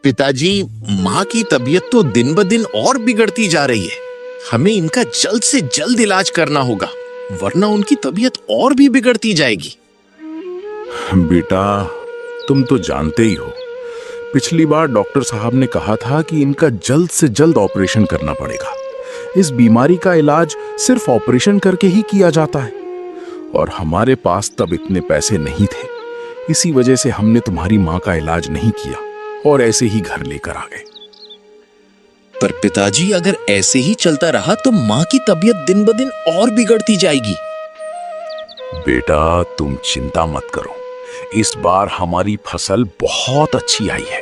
पिताजी, माँ की तबीयत तो दिन ब दिन और बिगड़ती जा रही है। हमें इनका जल्द से जल्द इलाज करना होगा, वरना उनकी तबीयत और भी बिगड़ती जाएगी। बेटा, तुम तो जानते ही हो, पिछली बार डॉक्टर साहब ने कहा था कि इनका जल्द से जल्द ऑपरेशन करना पड़ेगा। इस बीमारी का इलाज सिर्फ ऑपरेशन करके ही किया जाता है, और हमारे पास तब इतने पैसे नहीं थे। इसी वजह से हमने तुम्हारी माँ का इलाज नहीं किया और ऐसे ही घर लेकर आ गए। पर पिताजी, अगर ऐसे ही चलता रहा तो माँ की तबीयत दिन ब दिन और बिगड़ती जाएगी। बेटा, तुम चिंता मत करो। इस बार हमारी फसल बहुत अच्छी आई है।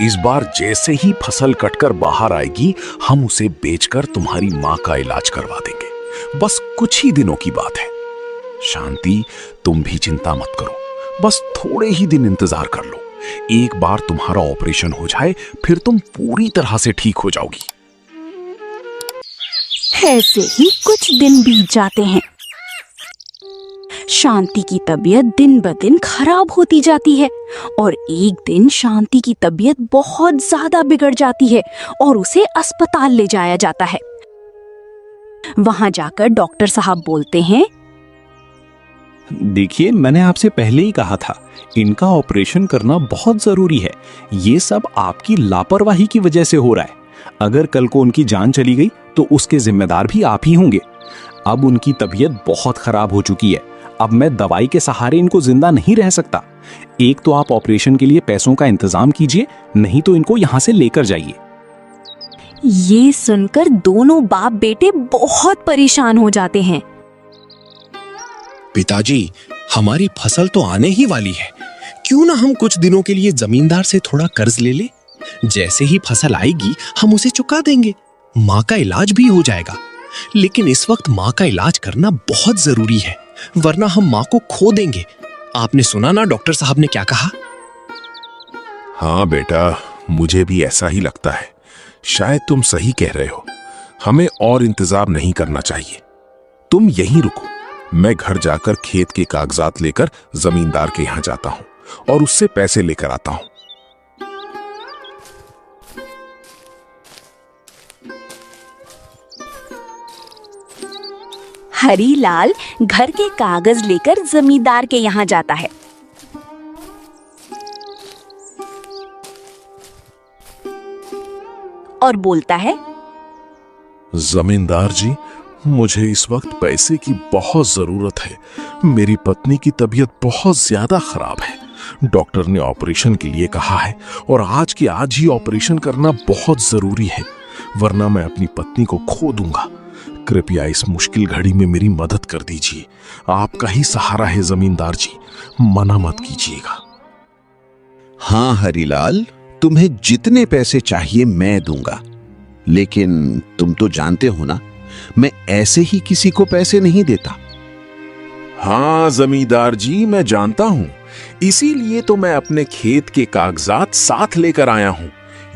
इस बार जैसे ही फसल कटकर बाहर आएगी, हम उसे बेचकर तुम्हारी माँ का इलाज करवा देंगे। बस कुछ ही दिनों की बात है। शांति, तुम भी चिंता मत करो, बस थोड़े ही दिन इंतजार कर लो। एक बार तुम्हारा ऑपरेशन हो जाए, फिर तुम पूरी तरह से ठीक हो जाओगी। ऐसे ही कुछ दिन बीत जाते हैं। शांति की तबीयत दिन ब दिन खराब होती जाती है और एक दिन शांति की तबीयत बहुत ज्यादा बिगड़ जाती है और उसे अस्पताल ले जाया जाता है। वहां जाकर डॉक्टर साहब बोलते हैं, देखिए, मैंने आपसे पहले ही कहा था, इनका ऑपरेशन करना बहुत जरूरी है। ये सब आपकी लापरवाही की वजह से हो रहा है। अगर कल को उनकी जान चली गई तो उसके जिम्मेदार भी आप ही होंगे। अब उनकी तबीयत बहुत खराब हो चुकी है। अब मैं दवाई के सहारे इनको जिंदा नहीं रह सकता। एक तो आप ऑपरेशन के लिए पैसों का इंतजाम कीजिए, नहीं तो इनको यहाँ से लेकर जाइए। ये सुनकर दोनों बाप बेटे बहुत परेशान हो जाते हैं। पिताजी, हमारी फसल तो आने ही वाली है। क्यों ना हम कुछ दिनों के लिए जमींदार से थोड़ा कर्ज ले ले। जैसे ही फसल आएगी हम उसे चुका देंगे। माँ का इलाज भी हो जाएगा। लेकिन इस वक्त माँ का इलाज करना बहुत जरूरी है, वरना हम माँ को खो देंगे। आपने सुना ना डॉक्टर साहब ने क्या कहा? हाँ बेटा, मुझे भी ऐसा ही लगता है। शायद तुम सही कह रहे हो। हमें और इंतजार नहीं करना चाहिए। तुम यहीं रुको, मैं घर जाकर खेत के कागजात लेकर जमींदार के यहाँ जाता हूँ और उससे पैसे लेकर आता हूँ। हरीलाल घर के कागज लेकर जमींदार के यहाँ जाता है। और बोलता है, जमींदार जी, मुझे इस वक्त पैसे की बहुत जरूरत है। मेरी पत्नी की तबीयत बहुत ज्यादा खराब है। डॉक्टर ने ऑपरेशन के लिए कहा है और आज के आज ही ऑपरेशन करना बहुत जरूरी है, वरना मैं अपनी पत्नी को खो दूंगा। कृपया इस मुश्किल घड़ी में मेरी मदद कर दीजिए। आपका ही सहारा है जमींदार जी, मना मत कीजिएगा। हाँ हरीलाल, तुम्हें जितने पैसे चाहिए मैं दूंगा, लेकिन तुम तो जानते हो ना, मैं ऐसे ही किसी को पैसे नहीं देता। हाँ जमींदार जी, मैं जानता हूं। इसीलिए तो मैं अपने खेत के कागजात साथ लेकर आया हूं।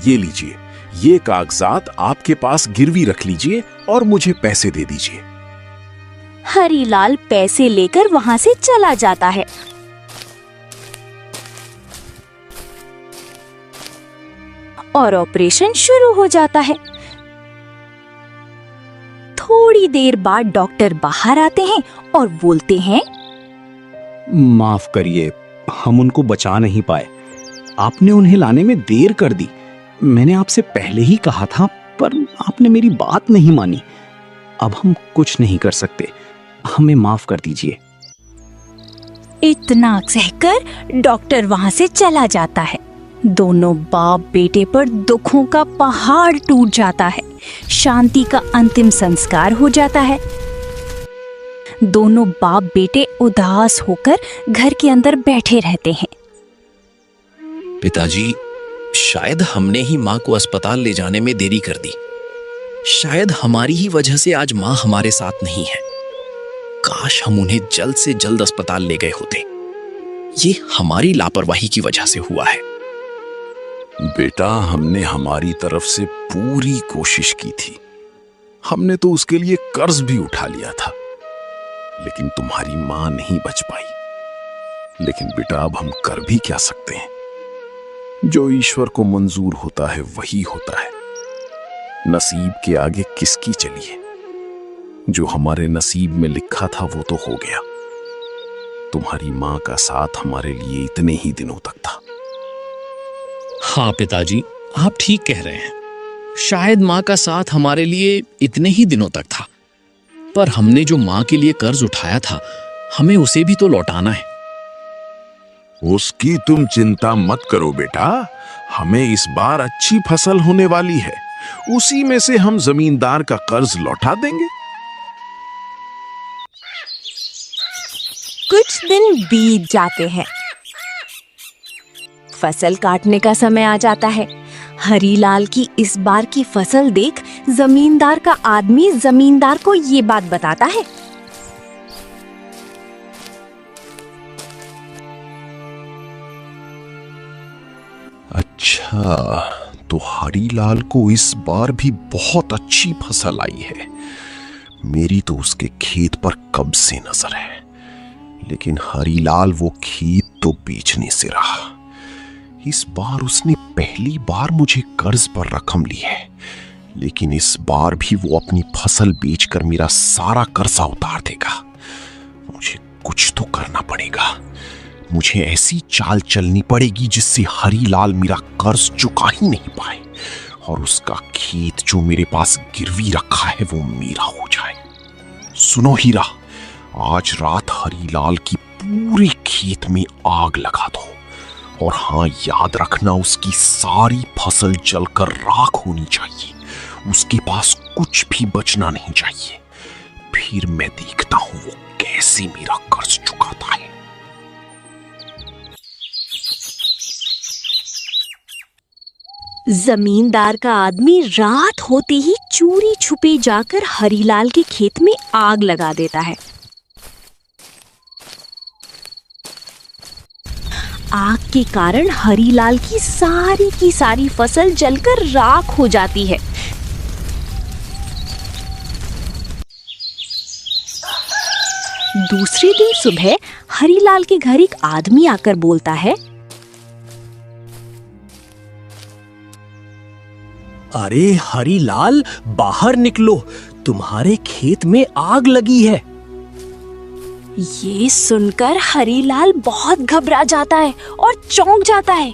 ये लीजिए, ये कागजात आपके पास गिरवी रख लीजिए और मुझे पैसे दे दीजिए। हरीलाल पैसे लेकर वहां से चला जाता है। और ऑपरेशन शुरू हो जाता है। थोड़ी देर बाद डॉक्टर बाहर आते हैं और बोलते हैं, माफ करिए, हम उनको बचा नहीं पाए। आपने उन्हें लाने में देर कर दी। मैंने आपसे पहले ही कहा था, पर आपने मेरी बात नहीं मानी। अब हम कुछ नहीं कर सकते, हमें माफ कर दीजिए। इतना कहकर डॉक्टर वहां से चला जाता है। दोनों बाप बेटे पर दुखों का पहाड़ टूट जाता है। शांति का अंतिम संस्कार हो जाता है। दोनों बाप बेटे उदास होकर घर के अंदर बैठे रहते हैं। पिताजी, शायद हमने ही माँ को अस्पताल ले जाने में देरी कर दी। शायद हमारी ही वजह से आज माँ हमारे साथ नहीं है। काश हम उन्हें जल्द से जल्द अस्पताल ले गए होते। ये हमारी लापरवाही की वजह से हुआ है। बेटा, हमने हमारी तरफ से पूरी कोशिश की थी। हमने तो उसके लिए कर्ज भी उठा लिया था, लेकिन तुम्हारी मां नहीं बच पाई। लेकिन बेटा, अब हम कर भी क्या सकते हैं? जो ईश्वर को मंजूर होता है वही होता है। नसीब के आगे किसकी चलिए? जो हमारे नसीब में लिखा था वो तो हो गया। तुम्हारी मां का साथ हमारे लिए इतने ही दिनों तक था। हाँ पिताजी, आप ठीक कह रहे हैं। शायद माँ का साथ हमारे लिए इतने ही दिनों तक था, पर हमने जो माँ के लिए कर्ज उठाया था, हमें उसे भी तो लौटाना है। उसकी तुम चिंता मत करो बेटा, हमें इस बार अच्छी फसल होने वाली है। उसी में से हम जमींदार का कर्ज लौटा देंगे। कुछ दिन बीत जाते हैं। फसल काटने का समय आ जाता है। हरीलाल की इस बार की फसल देख जमींदार का आदमी जमींदार को ये बात बताता है। अच्छा, तो हरीलाल को इस बार भी बहुत अच्छी फसल आई है। मेरी तो उसके खेत पर कब से नजर है, लेकिन हरीलाल वो खेत तो बेचने से रहा। इस बार उसने पहली बार मुझे कर्ज पर रकम ली है, लेकिन इस बार भी वो अपनी फसल बेचकर मेरा सारा कर्जा उतार देगा। मुझे कुछ तो करना पड़ेगा। मुझे ऐसी चाल चलनी पड़ेगी जिससे हरीलाल मेरा कर्ज चुका ही नहीं पाए और उसका खेत जो मेरे पास गिरवी रखा है वो मेरा हो जाए। सुनो हीरा, आज रात हरीलाल की पूरे खेत में आग लगा दो, और हाँ, याद रखना उसकी सारी फसल जलकर राख होनी चाहिए। उसके पास कुछ भी बचना नहीं चाहिए। फिर मैं देखता हूं वो कैसे मेरा कर्ज चुकाता है। जमींदार का आदमी रात होते ही चोरी छुपे जाकर हरीलाल के खेत में आग लगा देता है। आग के कारण हरीलाल की सारी फसल जलकर राख हो जाती है। दूसरे दिन सुबह हरीलाल के घर एक आदमी आकर बोलता है, अरे हरीलाल, बाहर निकलो, तुम्हारे खेत में आग लगी है। ये सुनकर हरीलाल बहुत घबरा जाता है और चौंक जाता है।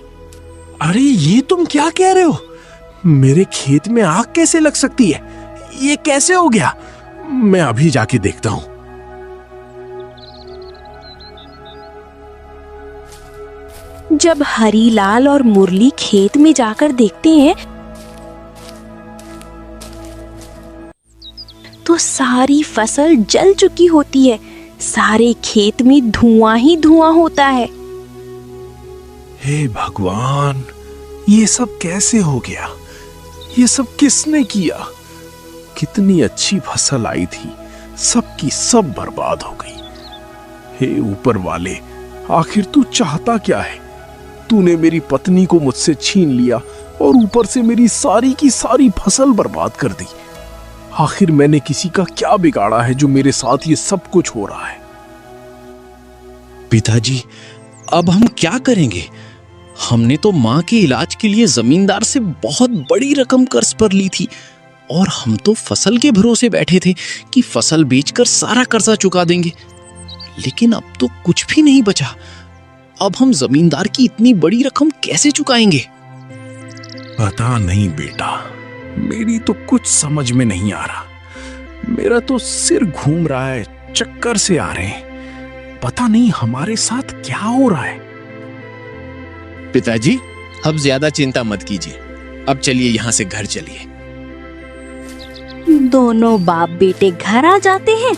अरे ये तुम क्या कह रहे हो? मेरे खेत में आग कैसे लग सकती है? ये कैसे हो गया? मैं अभी जाके देखता हूं। जब हरीलाल और मुरली खेत में जाकर देखते हैं तो सारी फसल जल चुकी होती है। सारे खेत में धुआं ही धुआं होता है। हे भगवान, ये सब कैसे हो गया? ये सब किसने किया? कितनी अच्छी फसल आई थी, सब की सब बर्बाद हो गई। हे ऊपर वाले, आखिर तू चाहता क्या है? तूने मेरी पत्नी को मुझसे छीन लिया और ऊपर से मेरी सारी की सारी फसल बर्बाद कर दी। आखिर मैंने किसी का क्या बिगाड़ा है जो मेरे साथ ये सब कुछ हो रहा है? पिताजी, अब हम क्या करेंगे? हमने तो माँ के इलाज के लिए जमींदार से बहुत बड़ी रकम कर्ज पर ली थी, और हम तो फसल के भरोसे बैठे थे कि फसल बेचकर सारा कर्जा चुका देंगे। लेकिन अब तो कुछ भी नहीं बचा। अब हम जमींदार की इतनी बड़ी रकम कैसे चुकाएंगे? पता नहीं बेटा, मेरी तो कुछ समझ में नहीं आ रहा। मेरा तो सिर घूम रहा है, चक्कर से आ रहे हैं। पता नहीं हमारे साथ क्या हो रहा है। पिताजी, अब ज्यादा चिंता मत कीजिए। अब चलिए यहाँ से घर चलिए। दोनों बाप बेटे घर आ जाते हैं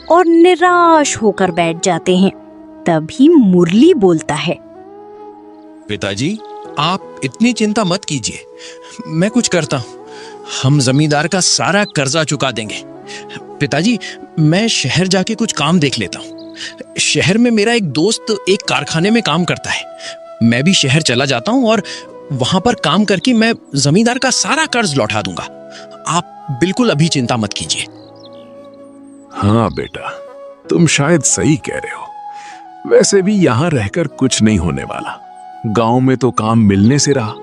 और निराश होकर बैठ जाते हैं। तभी मुरली बोलता है, पिताजी, आप इतनी चिंता मत कीजिए। मैं कुछ करता हूँ। हम जमींदार का सारा कर्जा चुका देंगे। पिताजी, मैं शहर जाके कुछ काम देख लेता हूँ। शहर में मेरा एक दोस्त एक कारखाने में काम करता है। मैं भी शहर चला जाता हूँ और वहां पर काम करके मैं जमींदार का सारा कर्ज लौटा दूंगा। आप बिल्कुल अभी चिंता मत कीजिए। हाँ बेटा, तुम शायद सही कह रहे हो। वैसे भी यहां रहकर कुछ नहीं होने वाला। गांव में तो काम मिलने से रहा।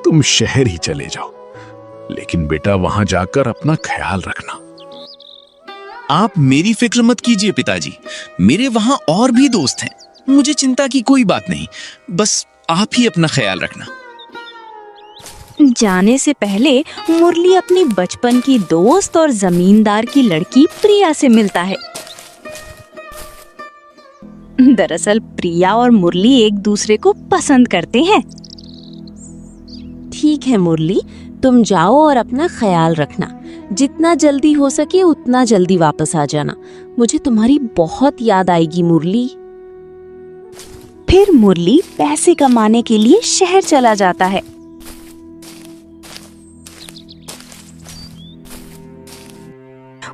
तुम शहर ही चले जाओ, लेकिन बेटा वहां जाकर अपना ख्याल रखना। आप मेरी फिक्र मत कीजिए पिताजी, मेरे वहां और भी दोस्त हैं, मुझे चिंता की कोई बात नहीं, बस आप ही अपना ख्याल रखना। जाने से पहले मुरली अपनी बचपन की दोस्त और जमींदार की लड़की प्रिया से मिलता है। दरअसल प्रिया और मुरली एक दूसरे को पसंद करते हैं। ठीक है मुरली, तुम जाओ और अपना ख्याल रखना। जितना जल्दी हो सके उतना जल्दी वापस आ जाना। मुझे तुम्हारी बहुत याद आएगी मुरली। फिर मुरली पैसे कमाने के लिए शहर चला जाता है।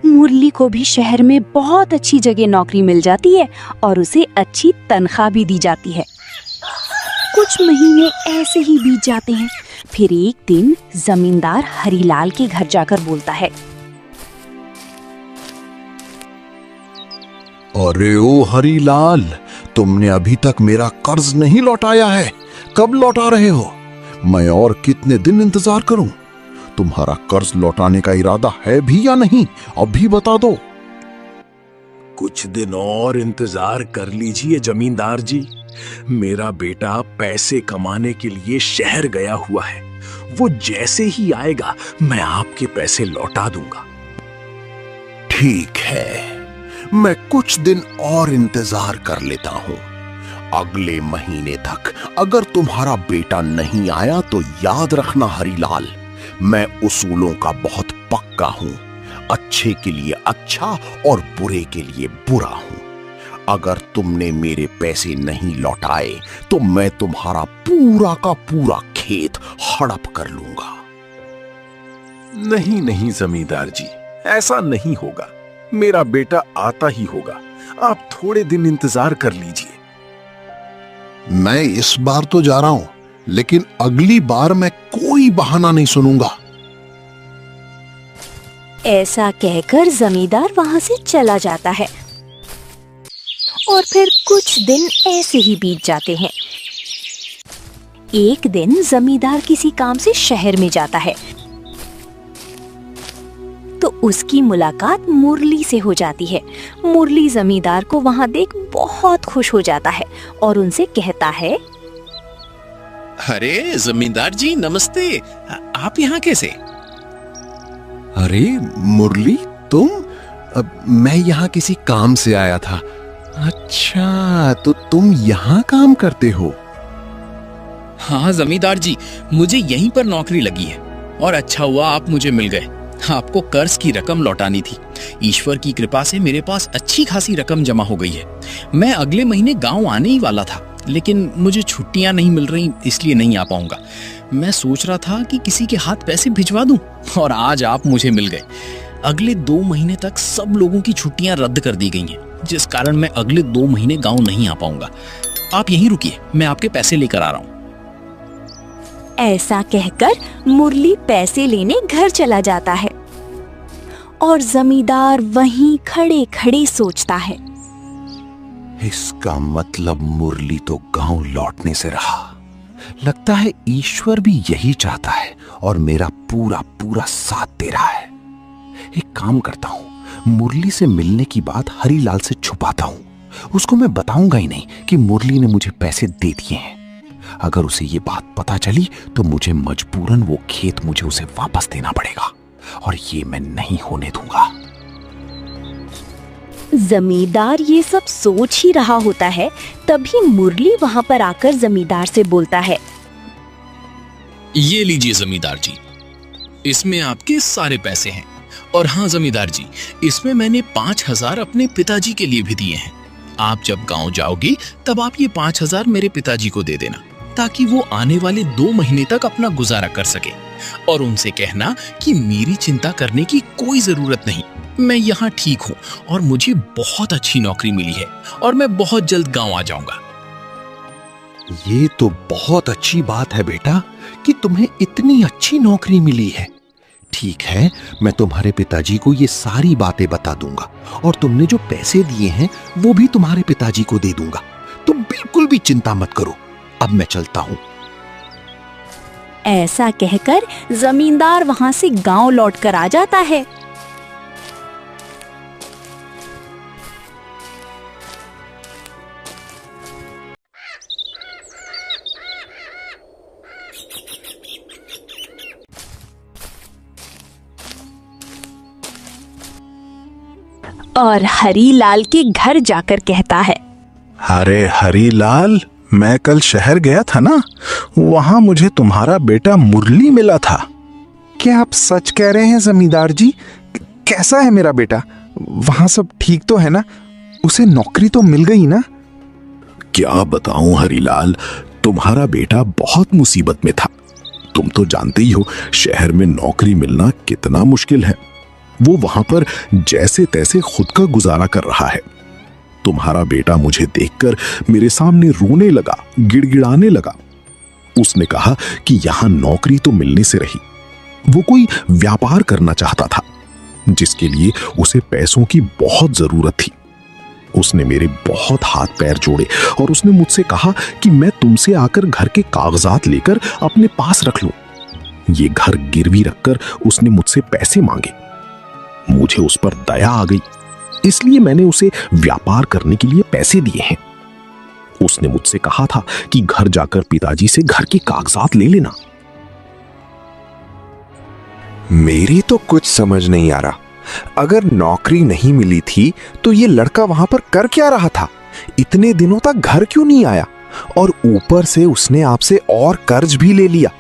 मुरली को भी शहर में बहुत अच्छी जगह नौकरी मिल जाती है और उसे अच्छी तनख्वाह भी दी जाती है। कुछ महीने ऐसे ही बीत जाते हैं। फिर एक दिन जमींदार हरीलाल के घर जाकर बोलता है, अरे ओ हरीलाल, तुमने अभी तक मेरा कर्ज नहीं लौटाया है। कब लौटा रहे हो? मैं और कितने दिन इंतजार करूं? तुम्हारा कर्ज लौटाने का इरादा है भी या नहीं, अभी बता दो। कुछ दिन और इंतजार कर लीजिए जमींदार जी। मेरा बेटा पैसे कमाने के लिए शहर गया हुआ है। वो जैसे ही आएगा मैं आपके पैसे लौटा दूंगा। ठीक है, मैं कुछ दिन और इंतजार कर लेता हूं। अगले महीने तक अगर तुम्हारा बेटा नहीं आया तो याद रखना हरीलाल, मैं उसूलों का बहुत पक्का हूं। अच्छे के लिए अच्छा और बुरे के लिए बुरा हूं। अगर तुमने मेरे पैसे नहीं लौटाए तो मैं तुम्हारा पूरा का पूरा खेत हड़प कर लूंगा। नहीं नहीं जमींदार जी, ऐसा नहीं होगा। मेरा बेटा आता ही होगा। आप थोड़े दिन इंतजार कर लीजिए। मैं इस बार तो जा रहा हूं, लेकिन अगली बार मैं कोई बहाना नहीं सुनूंगा। ऐसा कहकर जमींदार वहां से चला जाता है और फिर कुछ दिन ऐसे ही बीत जाते हैं। एक दिन जमींदार किसी काम से शहर में जाता है तो उसकी मुलाकात मुरली से हो जाती है। मुरली जमींदार को वहां देख बहुत खुश हो जाता है और उनसे कहता है, अरे जमींदार जी नमस्ते, आप यहाँ कैसे? अरे मुरली, तुम? मैं यहाँ किसी काम से आया था। अच्छा, तो तुम यहाँ काम करते हो? हाँ जमींदार जी, मुझे यहीं पर नौकरी लगी है और अच्छा हुआ आप मुझे मिल गए। आपको कर्ज की रकम लौटानी थी। ईश्वर की कृपा से मेरे पास अच्छी खासी रकम जमा हो गई है। मैं अगले महीने गांव आने ही वाला था, लेकिन मुझे छुट्टियां नहीं मिल रही, इसलिए नहीं आ पाऊंगा। मैं सोच रहा था कि किसी के हाथ पैसे भिजवा दूं और आज आप मुझे मिल गए। अगले 2 महीने तक सब लोगों की छुट्टियां रद्द कर दी गई हैं, जिस कारण मैं अगले 2 महीने गांव नहीं आ पाऊंगा। आप यहीं रुकिए, मैं आपके पैसे लेकर आ रहा हूं। ऐसा कहकर मुरली पैसे लेने घर चला जाता है और जमींदार वहीं खड़े खड़े सोचता है, इसका मतलब मुरली तो गांव लौटने से रहा। लगता है ईश्वर भी यही चाहता है और मेरा पूरा पूरा साथ दे रहा है। एक काम करता हूं, मुरली से मिलने की बात हरीलाल से छुपाता हूं। उसको मैं बताऊंगा ही नहीं कि मुरली ने मुझे पैसे दे दिए हैं। अगर उसे ये बात पता चली तो मुझे मजबूरन वो खेत मुझे उसे वापस देना पड़ेगा और ये मैं नहीं होने दूंगा। जमींदार ये सब सोच ही रहा होता है, तभी मुरली वहां पर आकर जमींदार से बोलता है, ये लीजिए जमींदार जी, इसमें आपके सारे पैसे हैं। और हाँ जमींदार जी, इसमें मैंने 5,000 अपने पिताजी के लिए भी दिए हैं। आप जब गांव जाओगे तब आप ये 5,000 मेरे पिताजी को दे देना, ताकि वो आने वाले 2 महीने तक अपना गुजारा कर सके। और उनसे कहना कि मेरी चिंता करने की कोई जरूरत नहीं, मैं यहाँ ठीक हूँ और मुझे बहुत अच्छी नौकरी मिली है और मैं बहुत जल्द गांव आ जाऊंगा। ये तो बहुत अच्छी बात है बेटा कि तुम्हें इतनी अच्छी नौकरी मिली है। ठीक है, मैं तुम्हारे पिताजी को ये सारी बातें बता दूंगा और तुमने जो पैसे दिए हैं वो भी तुम्हारे पिताजी को दे दूंगा। तुम बिल्कुल भी चिंता मत करो। अब मैं चलता हूं। ऐसा कहकर जमींदार वहां से गांव लौटकर आ जाता है। और हरीलाल के घर जाकर कहता है, अरे हरीलाल, मैं कल शहर गया था ना, वहां मुझे तुम्हारा बेटा मुरली मिला था। क्या आप सच कह रहे हैं जमींदार जी? कैसा है मेरा बेटा? वहां सब ठीक तो है ना? उसे नौकरी तो मिल गई ना? क्या बताऊं हरीलाल, तुम्हारा बेटा बहुत मुसीबत में था। तुम तो जानते ही हो शहर में नौकरी मिलना कितना मुश्किल है। वो वहां पर जैसे तैसे खुद का गुजारा कर रहा है। तुम्हारा बेटा मुझे देखकर मेरे सामने रोने लगा, गिड़गिड़ाने लगा। उसने कहा कि यहां नौकरी तो मिलने से रही, वो कोई व्यापार करना चाहता था जिसके लिए उसे पैसों की बहुत जरूरत थी। उसने मेरे बहुत हाथ पैर जोड़े और उसने मुझसे कहा कि मैं तुमसे आकर घर के कागजात लेकर अपने पास रख लूं। ये घर गिरवी रखकर उसने मुझसे पैसे मांगे। मुझे उस पर दया आ गई, इसलिए मैंने उसे व्यापार करने के लिए पैसे दिए हैं। उसने मुझसे कहा था कि घर जाकर पिताजी से घर के कागजात ले लेना। मेरी तो कुछ समझ नहीं आ रहा। अगर नौकरी नहीं मिली थी तो ये लड़का वहां पर कर क्या रहा था? इतने दिनों तक घर क्यों नहीं आया? और ऊपर से उसने आपसे और कर्ज भी ले लिया।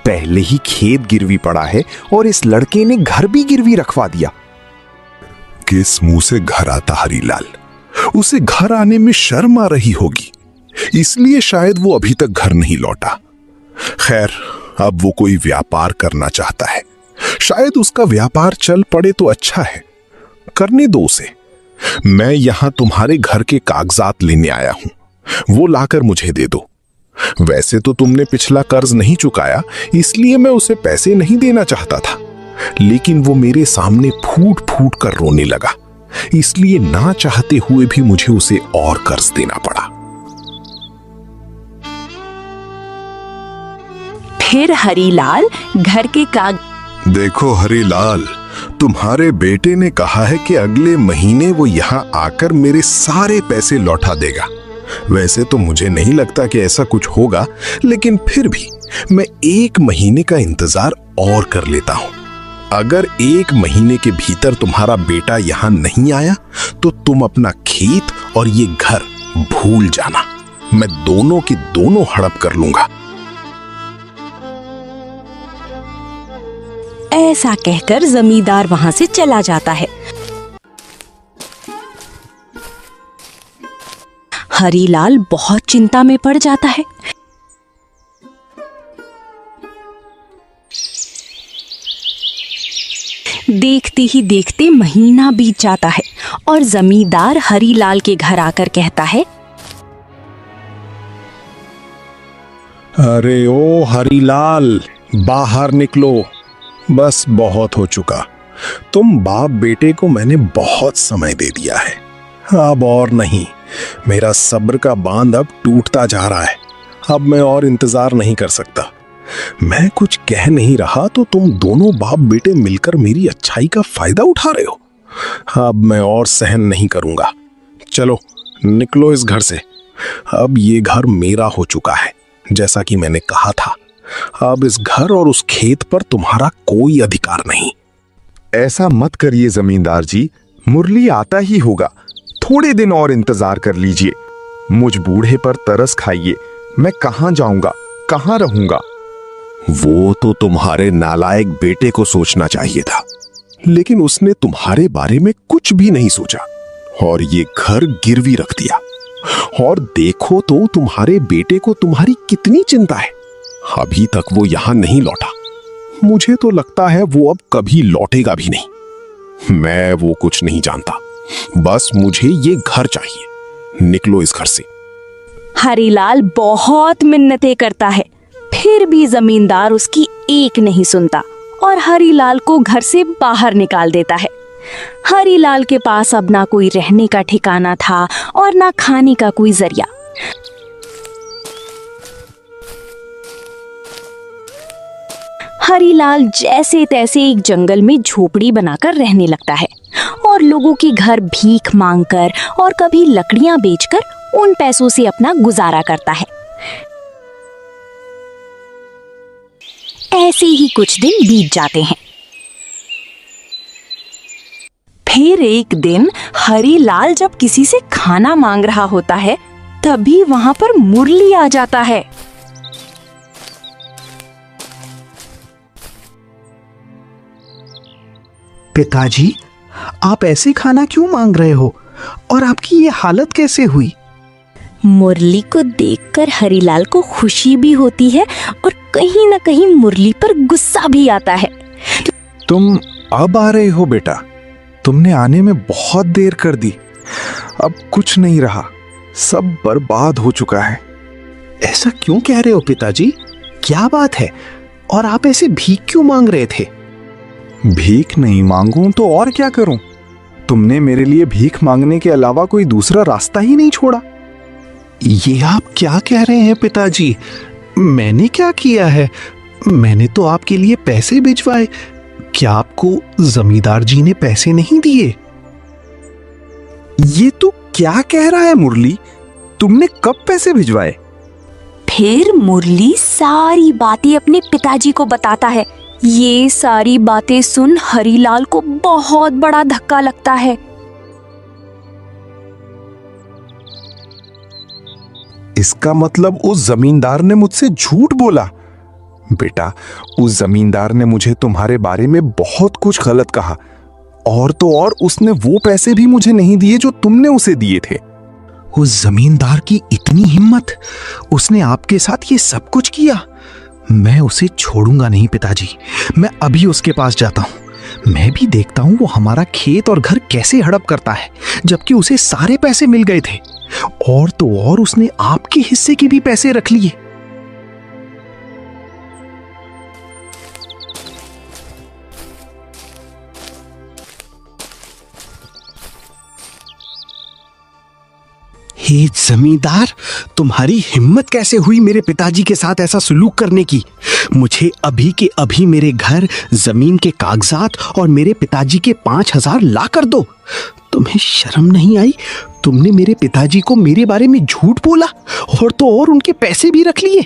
पहले ही खेत गिरवी पड़ा है और इस लड़के ने घर भी गिरवी रखवा दिया। किस मुंह से घर आता हरीलाल? उसे घर आने में शर्म आ रही होगी, इसलिए शायद वो अभी तक घर नहीं लौटा। खैर, अब वो कोई व्यापार करना चाहता है। शायद उसका व्यापार चल पड़े तो अच्छा है। करने दो उसे। मैं यहां तुम्हारे घर के कागजात लेने आया हूं, वो लाकर मुझे दे दो। वैसे तो तुमने पिछला कर्ज नहीं चुकाया, इसलिए मैं उसे पैसे नहीं देना चाहता था, लेकिन वो मेरे सामने फूट फूट कर रोने लगा, इसलिए ना चाहते हुए भी मुझे उसे और कर्ज देना पड़ा। फिर हरीलाल घर के देखो हरीलाल, तुम्हारे बेटे ने कहा है कि अगले महीने वो यहाँ आकर मेरे सारे पैसे लौटा देगा। वैसे तो मुझे नहीं लगता कि ऐसा कुछ होगा, लेकिन फिर भी मैं 1 महीने का इंतजार और कर लेता हूं। अगर 1 महीने के भीतर तुम्हारा बेटा यहाँ नहीं आया तो तुम अपना खेत और ये घर भूल जाना। मैं दोनों की दोनों हड़प कर लूंगा। ऐसा कहकर जमींदार वहां से चला जाता है। हरीलाल बहुत चिंता में पड़ जाता है। देखते ही देखते महीना बीत जाता है और जमींदार हरीलाल के घर आकर कहता है, अरे ओ हरीलाल, बाहर निकलो। बस बहुत हो चुका। तुम बाप बेटे को मैंने बहुत समय दे दिया है, अब और नहीं। मेरा सब्र का बांध अब टूटता जा रहा है। अब मैं और इंतजार नहीं कर सकता। मैं कुछ कह नहीं रहा तो तुम दोनों बाप बेटे मिलकर मेरी अच्छाई का फायदा उठा रहे हो। अब मैं और सहन नहीं करूंगा। चलो निकलो इस घर से। अब ये घर मेरा हो चुका है, जैसा कि मैंने कहा था। अब इस घर और उस खेत पर तुम्हारा कोई अधिकार नहीं। ऐसा मत करिए जमींदार जी, मुरली आता ही होगा। थोड़े दिन और इंतजार कर लीजिए। मुझ बूढ़े पर तरस खाइए। मैं कहां जाऊंगा, कहां रहूंगा? वो तो तुम्हारे नालायक बेटे को सोचना चाहिए था, लेकिन उसने तुम्हारे बारे में कुछ भी नहीं सोचा और ये घर गिरवी रख दिया। और देखो तो तुम्हारे बेटे को तुम्हारी कितनी चिंता है। अभी तक वो यहां नहीं लौटा। मुझे तो लगता है वो अब कभी लौटेगा भी नहीं। मैं वो कुछ नहीं जानता, बस मुझे ये घर चाहिए। निकलो इस घर से। हरीलाल बहुत मिन्नतें करता है, फिर भी जमींदार उसकी एक नहीं सुनता और हरीलाल को घर से बाहर निकाल देता है। हरीलाल के पास अब ना कोई रहने का ठिकाना था और ना खाने का कोई जरिया। हरीलाल जैसे तैसे एक जंगल में झोपड़ी बनाकर रहने लगता है और लोगों के घर भीख मांगकर और कभी लकड़ियां बेचकर उन पैसों से अपना गुजारा करता है। ऐसे ही कुछ दिन बीत जाते हैं। फिर एक दिन हरीलाल जब किसी से खाना मांग रहा होता है, तभी वहां पर मुरली आ जाता है। पिताजी, आप ऐसे खाना क्यों मांग रहे हो और आपकी ये हालत कैसे हुई? मुरली को देखकर हरीलाल को खुशी भी होती है और कहीं न कहीं मुरली पर गुस्सा भी आता है। तुम अब आ रहे हो बेटा? तुमने आने में बहुत देर कर दी। अब कुछ नहीं रहा, सब बर्बाद हो चुका है। ऐसा क्यों कह रहे हो पिताजी? क्या बात है? और आप ऐसे भीख क्यों मांग रहे थे? भीख नहीं मांगूं तो और क्या करूं? तुमने मेरे लिए भीख मांगने के अलावा कोई दूसरा रास्ता ही नहीं छोड़ा। ये आप क्या कह रहे हैं पिताजी? मैंने क्या किया है? मैंने तो आपके लिए पैसे भिजवाए। क्या आपको जमींदार जी ने पैसे नहीं दिए? ये तू क्या कह रहा है मुरली? तुमने कब पैसे भिजवाए? फिर मुरली सारी बातें अपने पिताजी को बताता है। ये सारी बातें सुन हरीलाल को बहुत बड़ा धक्का लगता है। इसका मतलब उस जमींदार ने मुझसे झूठ बोला। बेटा, उस जमींदार ने मुझे तुम्हारे बारे में बहुत कुछ गलत कहा, और तो और उसने वो पैसे भी मुझे नहीं दिए जो तुमने उसे दिए थे। उस जमींदार की इतनी हिम्मत, उसने आपके साथ ये सब कुछ किया। मैं उसे छोड़ूंगा नहीं पिताजी। मैं अभी उसके पास जाता हूं। मैं भी देखता हूं वो हमारा खेत और घर कैसे हड़प करता है, जबकि उसे सारे पैसे मिल गए थे। और तो और उसने आपके हिस्से के भी पैसे रख लिए। हे जमींदार, तुम्हारी हिम्मत कैसे हुई मेरे पिताजी के साथ ऐसा सलूक करने की? मुझे अभी के अभी मेरे घर, जमीन के कागजात और मेरे पिताजी के 5,000 ला कर दो। तुम्हें शर्म नहीं आई? तुमने मेरे पिताजी को मेरे बारे में झूठ बोला और तो और उनके पैसे भी रख लिए।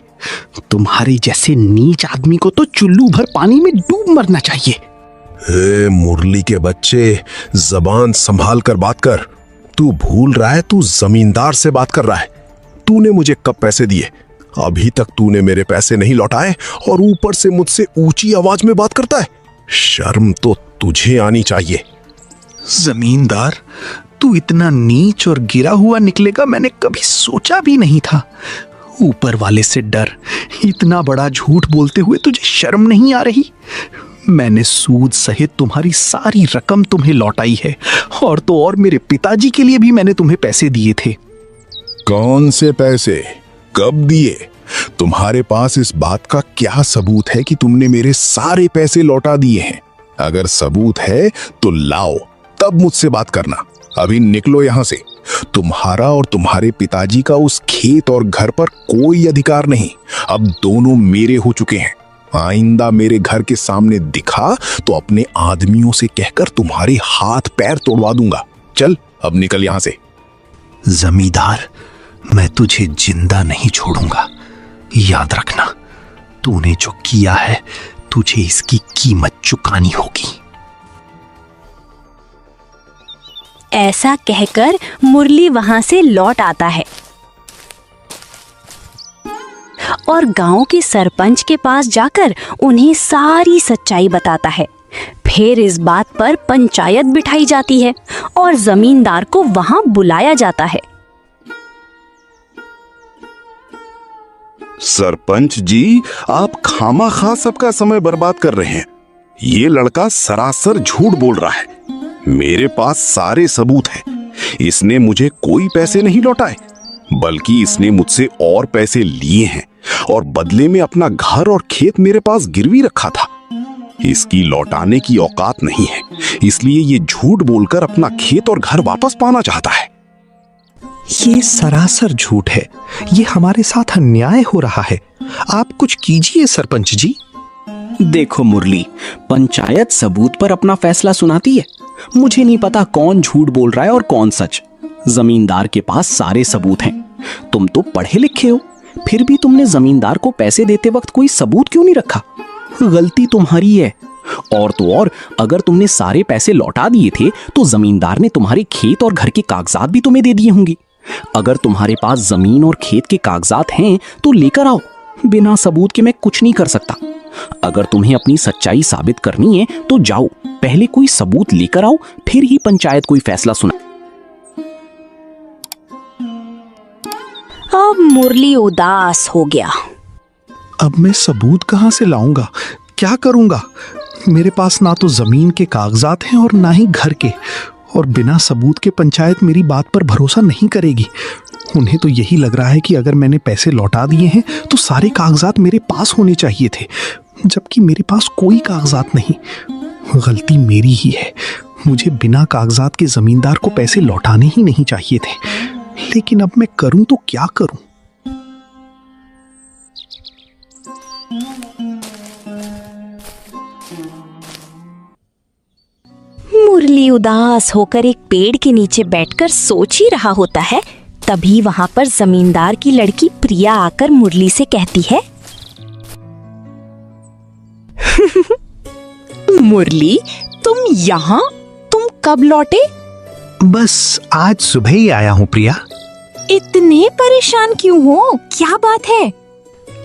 तुम्हारे जैसे नीच आदमी को तो चुल्लू भर पानी में डूब मरना चाहिए। हे मुरली के बच्चे, जबान संभाल कर बात कर। तू भूल रहा है तू जमींदार से बात कर रहा है। तूने मुझे कब पैसे दिए? अभी तक तूने मेरे पैसे नहीं लौटाए और ऊपर से मुझसे ऊंची आवाज में बात करता है। शर्म तो तुझे आनी चाहिए। जमींदार, तू इतना नीच और गिरा हुआ निकलेगा मैंने कभी सोचा भी नहीं था। ऊपर वाले से डर, इतना बड़ा झूठ बोलते हुए तुझे शर्म नहीं आ रही? मैंने सूद सहित तुम्हारी सारी रकम तुम्हें लौटाई है, और तो और मेरे पिताजी के लिए भी मैंने तुम्हें पैसे दिए थे। कौन से पैसे? कब दिए? तुम्हारे पास इस बात का क्या सबूत है कि तुमने मेरे सारे पैसे लौटा दिए हैं? अगर सबूत है तो लाओ, तब मुझसे बात करना। अभी निकलो यहां से। तुम्हारा और तुम्हारे पिताजी का उस खेत और घर पर कोई अधिकार नहीं। अब दोनों मेरे हो चुके हैं। आइंदा मेरे घर के सामने दिखा तो अपने आदमियों से कहकर तुम्हारे हाथ पैर तोड़वा दूंगा। चल अब निकल यहां से। जमींदार, मैं तुझे जिंदा नहीं छोड़ूंगा। याद रखना, तूने जो किया है तुझे इसकी कीमत चुकानी होगी। ऐसा कहकर मुरली वहां से लौट आता है और गांव के सरपंच के पास जाकर उन्हें सारी सच्चाई बताता है। फिर इस बात पर पंचायत बिठाई जाती है और जमींदार को वहां बुलाया जाता है। सरपंच जी, आप खामाखा सबका समय बर्बाद कर रहे हैं। ये लड़का सरासर झूठ बोल रहा है। मेरे पास सारे सबूत हैं। इसने मुझे कोई पैसे नहीं लौटाए, बल्कि इसने मुझसे और पैसे लिए हैं और बदले में अपना घर और खेत मेरे पास गिरवी रखा था। इसकी लौटाने की औकात नहीं है, इसलिए ये झूठ बोलकर अपना खेत और घर वापस पाना चाहता है। ये सरासर झूठ है। ये हमारे साथ अन्याय हो रहा है। आप कुछ कीजिए सरपंच जी। देखो मुरली, पंचायत सबूत पर अपना फैसला सुनाती है। मुझे नहीं पता कौन झूठ बोल रहा है और कौन सच। जमींदार के पास सारे सबूत हैं। तुम तो पढ़े लिखे हो, फिर भी तुमने जमींदार को पैसे देते वक्त कोई सबूत क्यों नहीं रखा? गलती तुम्हारी है। और तो और, अगर तुमने सारे पैसे लौटा दिए थे तो जमींदार ने तुम्हारे खेत और घर के कागजात भी तुम्हें दे दिए होंगे। अगर तुम्हारे पास जमीन और खेत के कागजात हैं तो लेकर आओ। बिना सबूत के मैं कुछ नहीं कर सकता। अगर तुम्हें अपनी सच्चाई साबित करनी है तो जाओ, पहले कोई सबूत लेकर आओ, फिर ही पंचायत कोई फैसला सुना। अब मुरली उदास हो गया। अब मैं सबूत कहां से लाऊंगा? क्या करूंगा? मेरे पास ना तो जमीन के कागजात हैं और ना ही घर के, और बिना सबूत के पंचायत मेरी बात पर भरोसा नहीं करेगी। उन्हें तो यही लग रहा है कि अगर मैंने पैसे लौटा दिए हैं तो सारे कागजात मेरे पास होने चाहिए थे, जबकि मेरे पास कोई कागजात नहीं। गलती मेरी ही है। मुझे बिना कागजात के जमींदार को पैसे लौटाने ही नहीं चाहिए थे। लेकिन अब मैं करूं तो क्या करूं? मुरली उदास होकर एक पेड़ के नीचे बैठकर सोच ही रहा होता है। तभी वहां पर जमींदार की लड़की प्रिया आकर मुरली से कहती है, मुरली, तुम यहाँ? तुम कब लौटे? बस आज सुबह ही आया हूँ प्रिया। इतने परेशान क्यों हो? क्या बात है?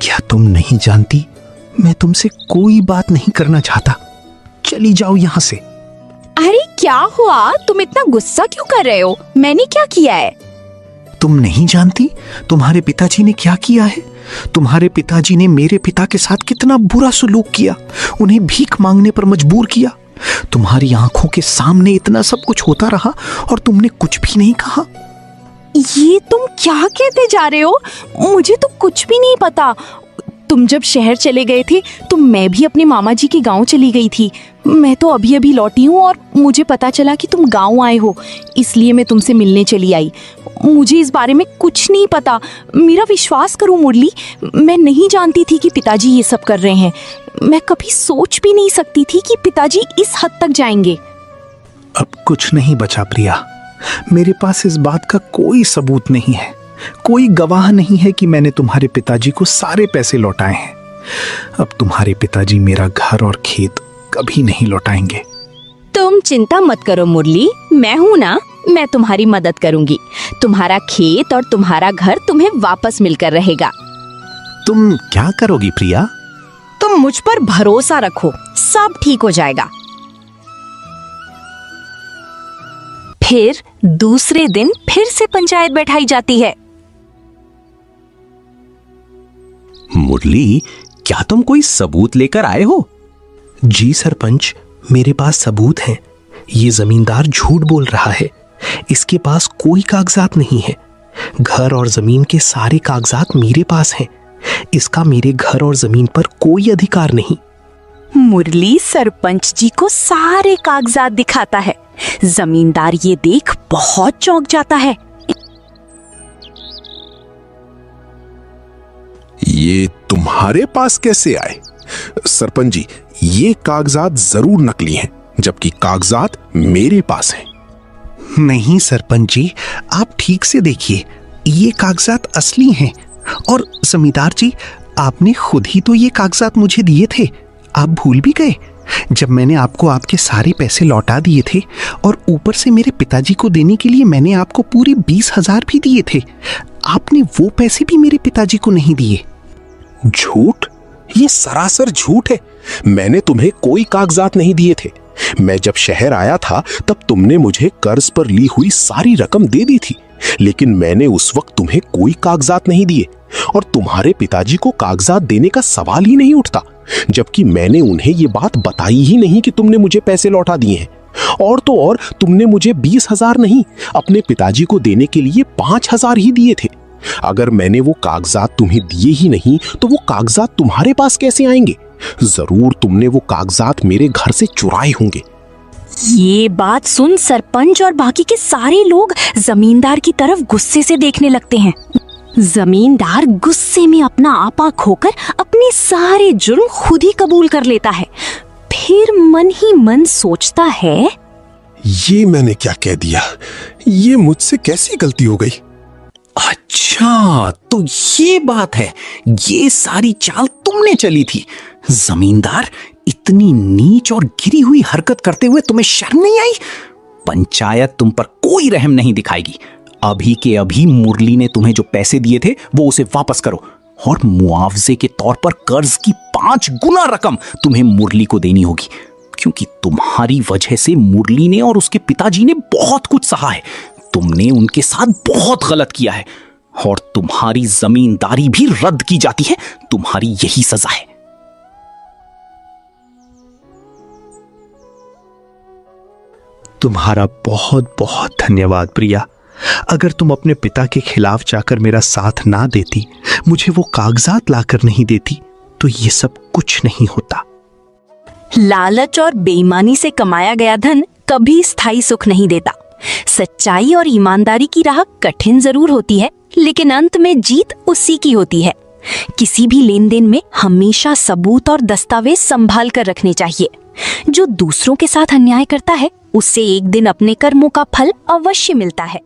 क्या तुम नहीं जानती? मैं तुमसे कोई बात नहीं करना चाहता। चली जाओ यहाँ से। अरे क्या हुआ? तुम इतना गुस्सा क्यों कर रहे हो? मैंने क्या किया है? तुम नहीं जानती तुम्हारे पिताजी ने क्या किया है? तुम्हारे पिताजी ने मेरे पिता के साथ कितना बुरा सलूक किया, उन्हें भीख मांगने पर मजबूर किया। तुम्हारी आंखों के सामने इतना सब कुछ होता रहा और तुमने कुछ भी नहीं कहा। ये तुम क्या कहते जा रहे हो? मुझे तो कुछ भी नहीं पता। तुम जब शहर चले गए थे तो मैं भी अपने मामा जी के गांव चली गई थी। मैं तो अभी अभी लौटी हूँ और मुझे पता चला कि तुम गांव आए हो, इसलिए मैं तुमसे मिलने चली आई। मुझे इस बारे में कुछ नहीं पता। मेरा विश्वास करो मुरली, मैं नहीं जानती थी कि पिताजी ये सब कर रहे हैं। मैं कभी सोच भी नहीं सकती थी कि पिताजी इस हद तक जाएंगे। अब कुछ नहीं बचा प्रिया। मेरे पास इस बात का कोई सबूत नहीं है, कोई गवाह नहीं है कि मैंने तुम्हारे पिताजी को सारे पैसे लौटाए हैं। अब तुम्हारे पिताजी मेरा घर और खेत कभी नहीं लौटाएंगे। तुम चिंता मत करो मुरली, मैं हूं ना, मैं तुम्हारी मदद करूंगी। तुम्हारा खेत और तुम्हारा घर तुम्हें वापस मिलकर रहेगा। तुम क्या करोगी प्रिया? तुम मुझ पर भरोसा रखो, सब ठीक हो जाएगा। फिर दूसरे दिन फिर से पंचायत बैठाई जाती है। मुरली, क्या तुम कोई सबूत लेकर आए हो? जी सरपंच, मेरे पास सबूत हैं। ये जमींदार झूठ बोल रहा है। इसके पास कोई कागजात नहीं है। घर और जमीन के सारे कागजात मेरे पास हैं। इसका मेरे घर और जमीन पर कोई अधिकार नहीं। मुरली सरपंच जी को सारे कागजात दिखाता है। जमींदार ये देख बहुत चौंक जाता है। ये तुम्हारे पास कैसे आए? सरपंच जी, ये कागजात जरूर नकली हैं, जबकि कागजात मेरे पास हैं। नहीं सरपंच जी, आप ठीक से देखिए, ये कागजात असली हैं। और जमींदार जी, आपने खुद ही तो ये कागजात मुझे दिए थे। आप भूल भी गए? जब मैंने आपको आपके सारे पैसे लौटा दिए थे और ऊपर से मेरे पिताजी को देने के लिए मैंने आपको पूरे 20,000 भी दिए थे, आपने वो पैसे भी मेरे पिताजी को नहीं दिए। झूठ? ये सरासर झूठ है। मैंने तुम्हें कोई कागजात नहीं दिए थे। मैं जब शहर आया था तब तुमने मुझे कर्ज पर ली हुई सारी रकम दे दी थी, लेकिन मैंने उस वक्त तुम्हें कोई कागजात नहीं दिए और तुम्हारे पिताजी को कागजात देने का सवाल ही नहीं उठता, जबकि मैंने उन्हें ये बात बताई ही नहीं कि तुमने मुझे पैसे लौटा दिए हैं। और तो और, तुमने मुझे 20,000 नहीं, अपने पिताजी को देने के लिए 5,000 ही दिए थे। अगर मैंने वो कागजात तुम्हें दिए ही नहीं तो वो कागजात तुम्हारे पास कैसे आएंगे? जरूर तुमने वो कागजात मेरे घर से चुराए होंगे। ये बात सुन सरपंच और बाकी के सारे लोग जमींदार की तरफ गुस्से से देखने लगते हैं। जमींदार गुस्से में अपना आपा खोकर अपने सारे जुर्म खुद ही कबूल कर लेता है। फिर मन ही मन सोचता है, ये मैंने क्या कह दिया, ये मुझसे कैसी गलती हो गई। अच्छा, तो ये बात है, ये सारी चाल तुमने चली थी। जमींदार, इतनी नीच और गिरी हुई हरकत करते हुए तुम्हें शर्म नहीं आई? पंचायत तुम पर कोई रहम नहीं दिखाएगी। अभी के अभी मुरली ने तुम्हें जो पैसे दिए थे वो उसे वापस करो, और मुआवजे के तौर पर कर्ज की 5 गुना रकम तुम्हें मुरली को देनी होगी, क्योंकि तुम्हारी वजह से मुरली ने और उसके पिताजी ने बहुत कुछ सहा है। तुमने उनके साथ बहुत गलत किया है और तुम्हारी जमींदारी भी रद्द की जाती है। तुम्हारी यही सजा है। तुम्हारा बहुत बहुत धन्यवाद प्रिया। अगर तुम अपने पिता के खिलाफ जाकर मेरा साथ ना देती, मुझे वो कागजात लाकर नहीं देती, तो ये सब कुछ नहीं होता। लालच और बेईमानी से कमाया गया धन कभी स्थायी सुख नहीं देता। सच्चाई और ईमानदारी की राह कठिन जरूर होती है, लेकिन अंत में जीत उसी की होती है। किसी भी लेन देन में हमेशा सबूत और दस्तावेज संभाल कर रखने चाहिए। जो दूसरों के साथ अन्याय करता है, उससे एक दिन अपने कर्मों का फल अवश्य मिलता है।